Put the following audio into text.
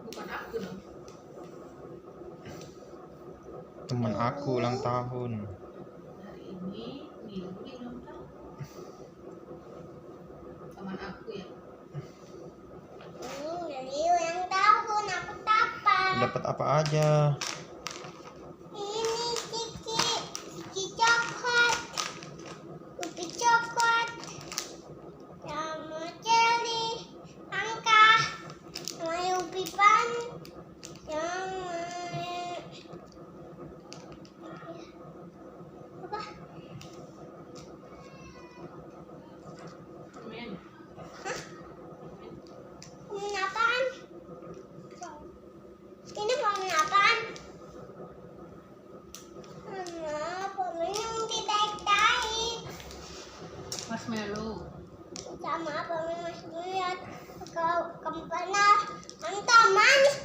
Bukan aku dong. Teman aku ulang tahun. Hari ini Minggu ulang tahun. Teman aku ya. Jadi ulang tahun aku dapat. Dapat apa aja? Ini Kiki coklat, Upi coklat, sama Jelly, Angka, sama Upi pan, sama apa? Permen. Permen apaan? Ini permen apaan? Permen yang tidak baik. Marshmallow. Sama permen masih lihat kau kempana, entah manis